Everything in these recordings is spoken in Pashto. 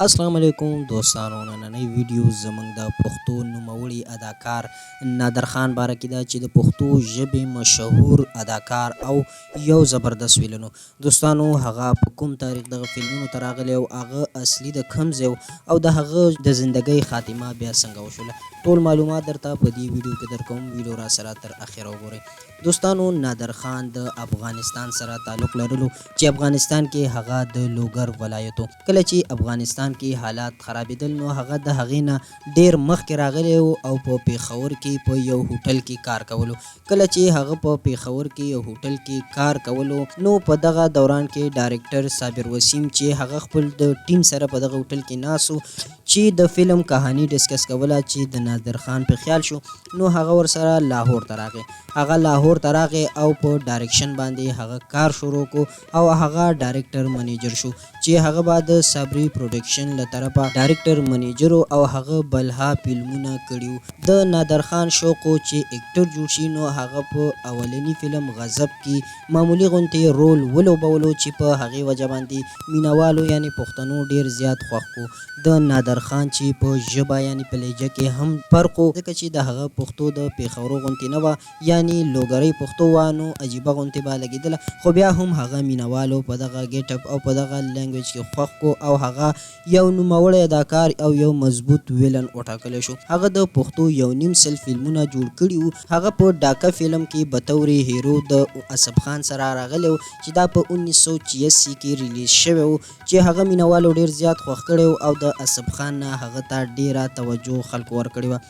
السلام علیکم دوستانو، نننۍ ویډیو زموږ د پښتو نوموړي اداکار نادر خان باره کې ده چې د پښتو ژبې مشهور اداکار او یو زبردست ویلن و. دوستانو هغه په کوم تاریخ دغه فلمونو ته راغلی او هغه اصلي د کوم ځای او د هغه د زندګۍ خاتمه بیا څنګه وشوله، ټول معلومات درته په دې ویډیو کې درکوم. ویډیو را سره تر اخره وګورئ. دوستانو نادر خان د افغانستان سره تعلق لرلو چې افغانستان کې هغه د لوګر ولایتو. کله چې افغانستان کې حالات خرابېدل نو هغه د هغې نه ډېر مخکې راغلی او په پېښور کې په یو هوټل کې کار کولو. کله چې هغه په پېښور کې یو هوټل کې کار کولو نو په دغه دوران کې ډایرکټر صابر وسیم چې هغه خپل د ټیم سره په دغه هوټل کې ناست و چې د فلم کهاني ډسکس کوله چې د نادر خان په خیال شو نو هغه ورسره لاهور ته راغی. هغه لاهور ته راغی او په ډایرکشن باندې هغه کار شروع کو او هغه ډایرکټر منیجر شو چې هغه به د صبري پروډکشن له طرفه ډایرکټر منیجر او هغه بلها فلمونه کړي. د نادر خان شوق چې اکټر جوړ شي نو هغه په اولنی فلم غضب کې معمولی غونتې رول ولوبولو چې په هغې وجه باندې مینوالو یعنی پښتنو ډیر زیات خوښ کو. د نادر خان چې په ژبه یعنی په لهجه کې هم فرق و ځکه چې د هغه پښتو د پېښورو غونتې نه وه یعنی لوګرۍ پښتو وه نو عجیبه غونتې به لګېدله، خو بیا هم هغه مینوالو په دغه ګیټ اپ او په دغه لینګویج کې خوښ کو او هغه یو نوموړی اداکار او یو مضبوط ویلن وټاکلی شو. هغه د پښتو یو نیم سل فلمونه جوړ کړي وو. هغه په ډاکه فلم کې بطور هیرو د اسف خان سره راغلی و چې دا په 1986 کې ریلیز شوی و چې هغه مینوالو ډیر زیات خوښ کړی او د اسف خان نه هغه ته ډیره توجه خلکو ورکړې وه.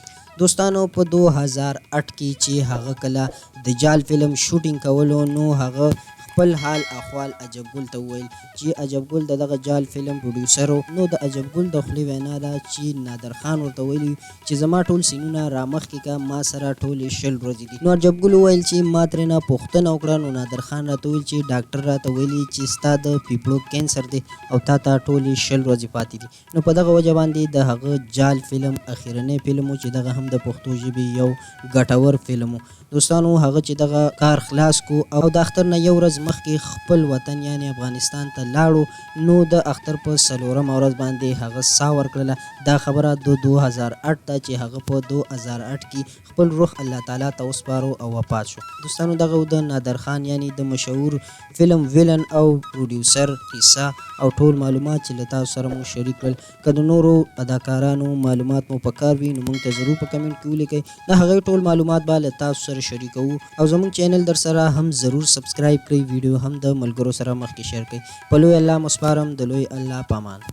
دوستانو په 2008 کې چې هغه کله د جال فلم شوټینګ کولو نو هغه خپل حال احوال عجب ګل ته وویل چې عجب ګل دغه جال فلم پروډیوسر و. نو د عجب ګل د خولې وینا ده چې نادر خان ورته ویلي چې زما ټول سینونه را مخکې که ما سره ټولې 60 ورځې دي. نو عجب ګل وویل چې ما ترېنه پوښتنه وکړه نو نادر خان راته وویل چې ډاکټر راته ویلي چې ستا د پیپړو کینسر دی او تا ته ټولې 60 ورځې پاتې دي. نو په دغه وجه باندې د هغه جال فلم اخرنی فلم و چې دغه هم د پښتو ژبې یو ګټور فلم و. دوستانو هغه چې دغه کار خلاص کو او د اختر نه یو ورځ مخکې خپل وطن یعنی افغانستان ته لاړو نو د اختر په 4مه ورځ باندې هغه ساه ورکړله. دا خبره د 2008 ته چې هغه په 2008 کې خپل روح الله تعالی ته وسپارو او وفات شو. دوستانو دغه د نادر خان یعنی د مشهور فلم ویلن او پروډیوسر قصه او ټول معلومات چې له تاسو سره مو شریک کړل. که د نورو اداکارانو معلومات مو پکار وي نو موږ ته ضرور په کمنټ کې ولیکئ. د هغې ټول معلومات به له تاسو سره شریکو او زموږ چینل در سره هم ضرور سبسکرایب کړئ. ویډیو هم د ملګرو سره مخکې شیر کړئ. په لوی الله مسپارم، د لوی الله پامان.